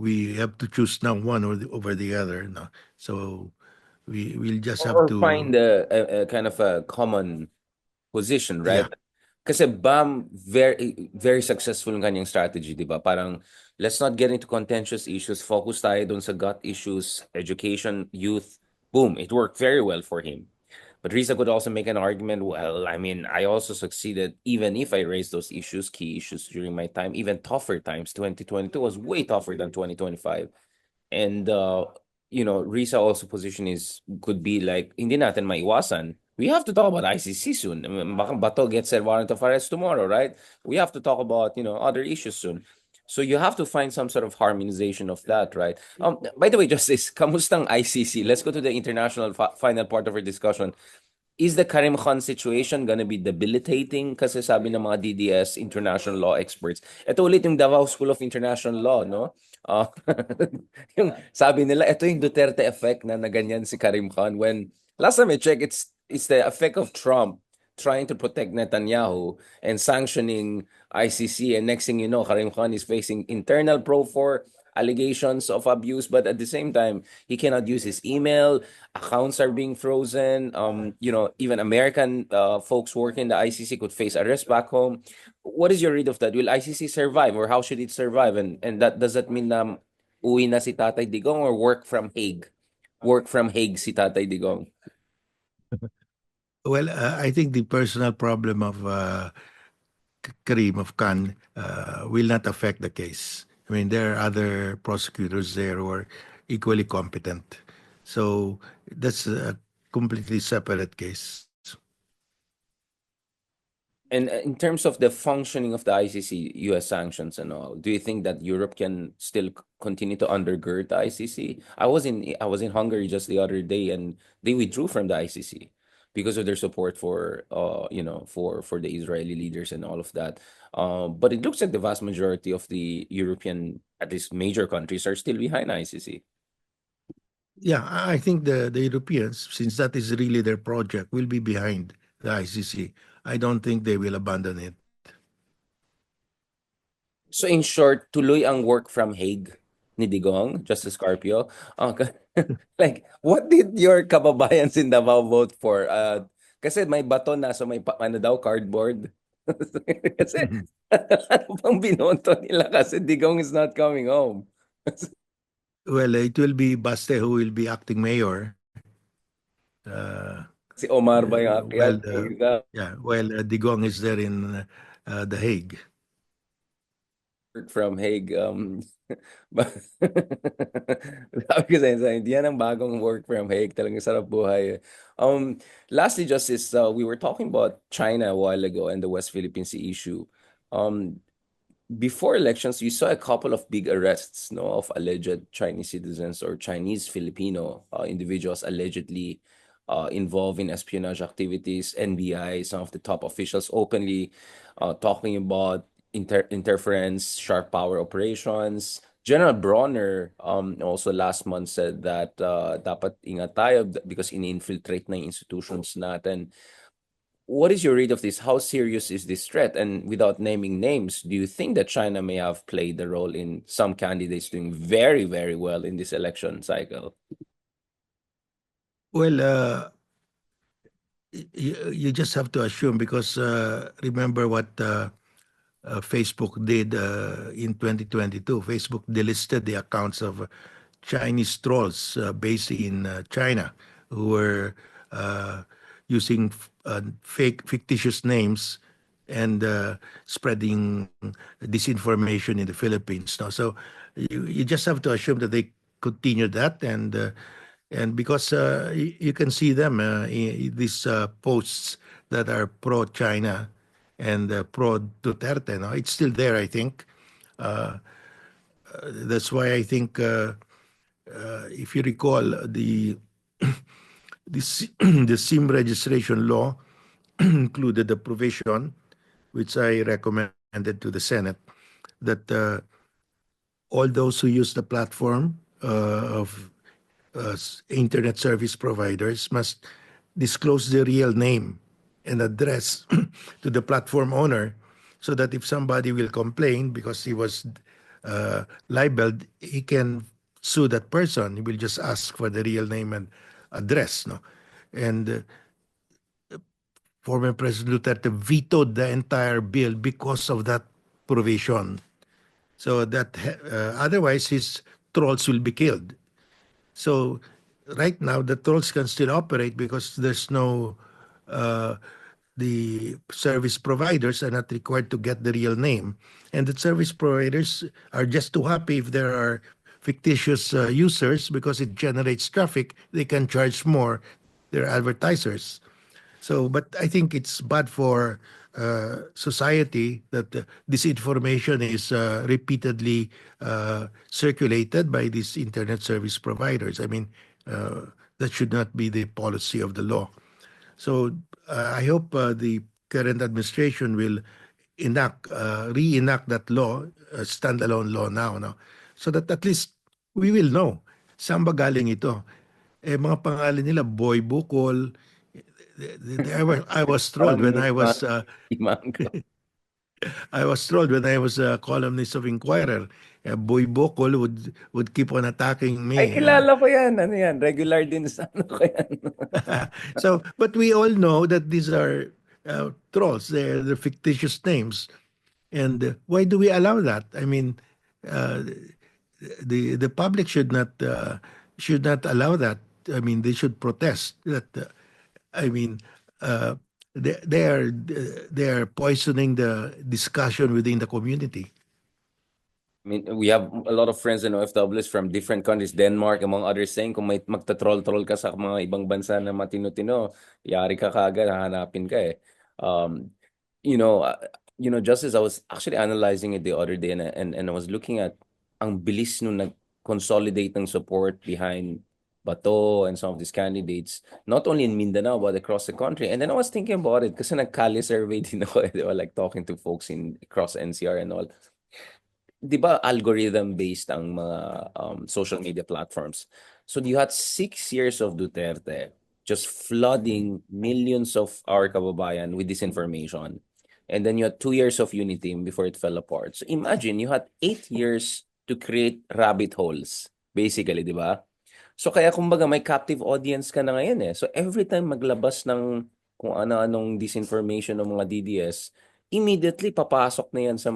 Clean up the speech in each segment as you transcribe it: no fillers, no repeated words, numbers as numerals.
we have to choose now one over the other. No? So we'll just have Or to, find a kind of a common position, right? yeah. Kasi Bam, very successful yung kanyang strategy, di ba? Parang, let's not get into contentious issues. Focus tayo dun sa gut issues, education, youth. Boom, it worked very well for him. But Risa could also make an argument, well, I mean, I also succeeded even if I raised those issues, key issues during my time, even tougher times. 2022 was way tougher than 2025. And Risa also position is could be like hindi natin maiwasan. We have to talk about ICC soon. I mean, baka Bato gets a warrant of arrest tomorrow, right? We have to talk about other issues soon. So you have to find some sort of harmonization of that, right? By the way, Justice, kamustang ICC? Let's go to the international final part of our discussion. Is the Karim Khan situation gonna be debilitating? Kasi sabi ng mga DDS, international law experts. Ito ulit yung Davao School of International Law, no? Uh, yung sabi nila, ito yung Duterte effect na naganyan si Karim Khan when last time I checked, it's the effect of Trump trying to protect Netanyahu and sanctioning ICC. And next thing you know, Karim Khan is facing internal probe for allegations of abuse, but at the same time, he cannot use his email. Accounts are being frozen. Even American folks working in the ICC could face arrest back home. What is your read of that? Will ICC survive, or how should it survive? And that does that mean na uwi na si Tatay Digong or work from Hague? Work from Hague si Tatay Digong. Well, I think the personal problem of Karim of Khan will not affect the case. I mean, there are other prosecutors there who are equally competent. So that's a completely separate case. And in terms of the functioning of the ICC, US sanctions and all, do you think that Europe can still continue to undergird the ICC? I was in Hungary just the other day, and they withdrew from the ICC because of their support for for the Israeli leaders and all of that. But it looks like the vast majority of the European, at least major countries, are still behind ICC. Yeah, I think the Europeans, since that is really their project, will be behind the ICC. I don't think they will abandon it. So in short, tuloy ang work from Hague ni Digong, Justice Carpio. Like, what did your kababayans in Davao vote for? Kasi may bato na, so may ano daw, cardboard. Kasi ano pang binoto nila kasi Digong is not coming home. Well, it will be Baste who will be acting mayor. Uh, Si Omar ba yung well, akyat? Puta. yeah, well, Digong is there in The Hague. Work from Hague. Ba- Sabi ko sa inyo, yan ang bagong work from Hague. Talagang sarap buhay. Lastly, Justice, we were talking about China a while ago and the West Philippine Sea issue. Um, Before elections, you saw a couple of big arrests, no, of alleged Chinese citizens or Chinese Filipino individuals allegedly involved in espionage activities. NBI, some of the top officials openly talking about interference, sharp power operations. General Bronner also last month said that dapat ingat tayo because ini-infiltrate na yung institutions natin. What is your read of this? How serious is this threat? And without naming names, do you think that China may have played the role in some candidates doing very, very well in this election cycle? Well, you just have to assume because remember what Facebook did in 2022. Facebook delisted the accounts of Chinese trolls based in China who were using fake, fictitious names and spreading disinformation in the Philippines. No? So you just have to assume that they continue that and because you can see them these posts that are pro-China and pro-Duterte. No, it's still there. I think that's why I think if you recall the SIM registration law included a provision which I recommended to the Senate that all those who use the platform of internet service providers must disclose the real name and address to the platform owner so that if somebody will complain because he was libeled, he can sue that person. He will just ask for the real name and address, no? And former President Duterte vetoed the entire bill because of that provision. So that otherwise his trolls will be killed. So right now the trolls can still operate because there's no uh, the service providers are not required to get the real name, and the service providers are just too happy if there are fictitious users because it generates traffic. They can charge more their advertisers. So, but I think it's bad for society that this information is repeatedly circulated by these internet service providers. I mean, that should not be the policy of the law. So I hope the current administration will reenact that law, standalone law now, no? So that at least we will know saan ba galing ito. Eh, mga pangalan nila, Boy Bukol. I was Parang thrilled when I was himang. I was thrilled when I was a columnist of Inquirer. Boy Bukol would keep on attacking Ay, me. kilala ko yan. Ano yan? Regular din sa ano ko yan. So, but we all know that these are trolls. They're fictitious names, and why do we allow that? I mean, uh, the public should not allow that. I mean, they should protest that. I mean, uh, they are poisoning the discussion within the community. I mean, we have a lot of friends and OFWs from different countries, Denmark, among others, saying kung may magta-troll-troll ka sa mga ibang bansa na matino-tino, yari ka kagad, hahanapin ka eh. Um, you know, uh, just as I was actually analyzing it the other day and I was looking at ang bilis nung nag-consolidate ng support behind Bato and some of these candidates, not only in Mindanao, but across the country. And then I was thinking about it kasi nag-Cali survey din ako, eh, like talking to folks across NCR and all. Di ba algorithm-based ang mga social media platforms? So you had 6 years of Duterte just flooding millions of our kababayan with disinformation. And then you had 2 years of Unity before it fell apart. So imagine, you had 8 years to create rabbit holes, basically, di ba? So kaya kumbaga may captive audience ka na ngayon eh. So every time maglabas ng kung ano-anong disinformation ng mga DDS, immediately papasok na yan sa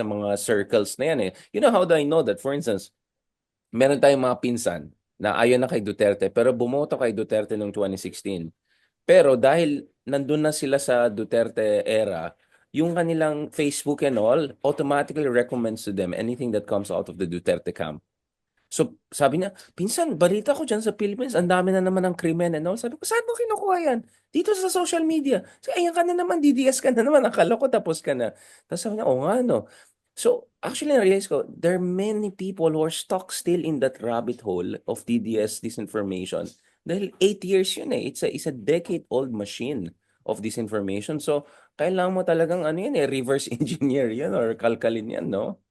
mga circles na yan eh. You know how do I know that? For instance, meron tayong mga pinsan na ayaw na kay Duterte pero bumoto kay Duterte noong 2016. Pero dahil nandun na sila sa Duterte era, yung kanilang Facebook and all automatically recommends to them anything that comes out of the Duterte camp. So, sabi niya, pinsan, balita ko dyan sa Philippines, ang dami na naman ng krimen and all. Sabi ko, saan mo kinukuha yan? Dito sa social media. So, ayan ka na naman, DDS ka na naman, akala ko tapos ka na. Tapos sabi niya, nga no. So, actually, na-realize ko, there are many people who are stuck still in that rabbit hole of DDS disinformation. Dahil 8 years yun eh. It's a decade-old machine of disinformation. So, kailangan mo talagang ano yan eh, reverse engineer yan or kalkalin yan, no?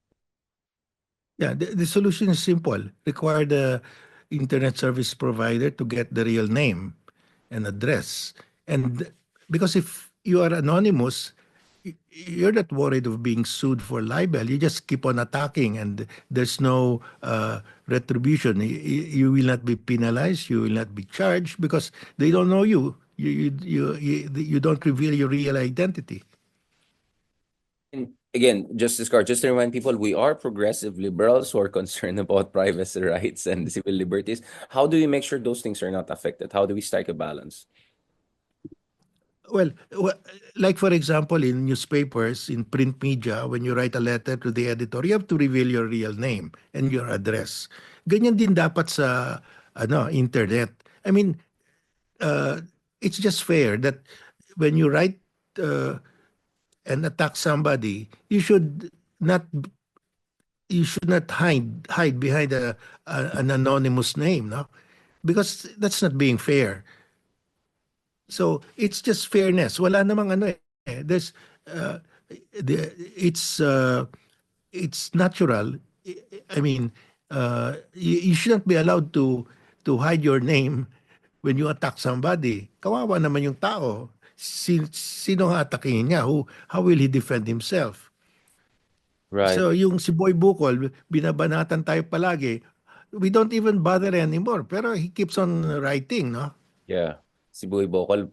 Yeah, the solution is simple. Require the internet service provider to get the real name and address. And because if you are anonymous, you're not worried of being sued for libel. You just keep on attacking, and there's no retribution. You will not be penalized. You will not be charged because they don't know you. You don't reveal your real identity. And again, Justice Carr, just to remind people, we are progressive liberals who are concerned about privacy rights and civil liberties. How do we make sure those things are not affected? How do we strike a balance? Well, like for example, in newspapers, in print media, when you write a letter to the editor, you have to reveal your real name and your address. Ganyan din dapat sa internet. I mean, it's just fair that when you write and attack somebody, not you should not hide behind an anonymous name, no? Because that's not being fair. So it's just fairness. Wala namang ano eh. There's uh, the, it's natural. I mean, you shouldn't be allowed to hide your name when you attack somebody. Kawawa naman yung tao. Sino nga atakihin niya? How will he defend himself? Right. So yung si Boy Bukol, binabanatan tayo palagi. We don't even bother anymore. Pero he keeps on writing, no? Yeah. Si Boy Bocol,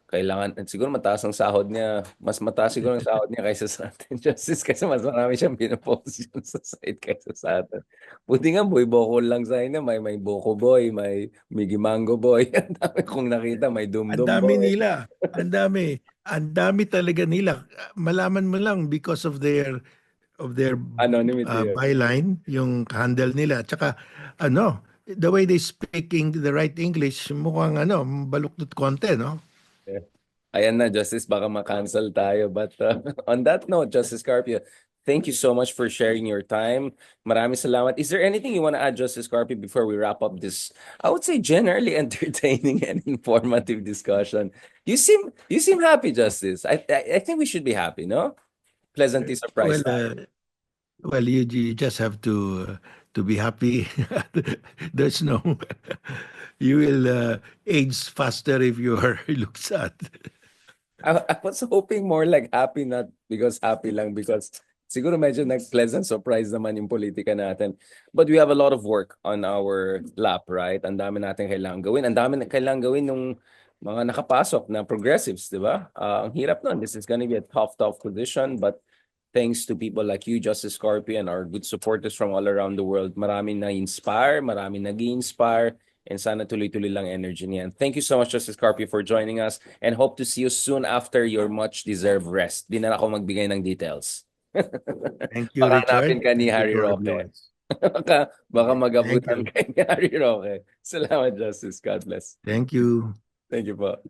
kailangan, siguro mataas ang sahod niya. Mas mataas siguro ang sahod niya kaysa sa atin, Justice, kasi mas marami siyang pinopost yun sa site kaysa sa atin. Buti nga, Boy Bocol lang sa inyo. May Boko Boy, may Miggy Mango Boy. Ang dami kong nakita, may Ang Dumdum dami Boy. nila. Ang dami. Ang dami talaga nila. Malaman mo lang because of their Anonymity. byline, yung handle nila. Tsaka the way they speaking the right English, mukhang baluktot konti, no? Yeah. Ayan na, Justice, baka ma-cancel tayo. But on that note, Justice Carpio, thank you so much for sharing your time. Maraming salamat. Is there anything you want to add, Justice Carpio, before we wrap up this, I would say, generally entertaining and informative discussion? You seem happy, Justice. I think we should be happy, no? Pleasantly Well, surprised tayo. you just have to be happy. There's no, you will age faster if you are look sad. I was hoping more like happy, not because happy lang, because siguro medyo nag-pleasant surprise naman yung politika natin. But we have a lot of work on our lap, right? Ang dami natin kailangan gawin. Ang dami na kailangan gawin nung mga nakapasok na progressives, di ba? Ang hirap nun. This is gonna be a tough position, but thanks to people like you, Justice Scorpio, and our good supporters from all around the world, maraming na-inspire, maraming nag-inspire, and sana tuloy-tuloy lang energy niyan. Thank you so much, Justice Scorpio, for joining us, and hope to see you soon after your much-deserved rest. Di na ako magbigay ng details. Thank you, Baka hanapin Richard. ka ni Thank you Harry to Roque. everyone. Baka Thank mag-abutan you. kay ni Harry Roque. Salamat, Justice. God bless. Thank you. Thank you po.